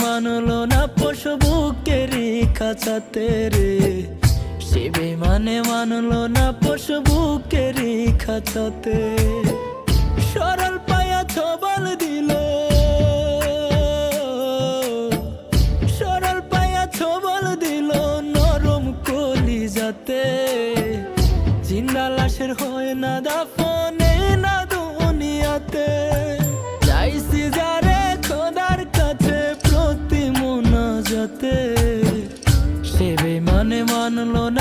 মানলো না পশু বুকেরই খাঁচাতে রে, সে বেমানে মানলো না পশু বুকেরই খাঁচাতে। সরল পায়া ছবল দিল, সরল পায়া ছবল দিল নরম কলিজাতে। জিন্দা লাশের হয় না দাফনে না দুনিয়াতে। চাইছি যারে খোদার কাছে প্রতি মোনাজাতে, সে বেমানে মানলো না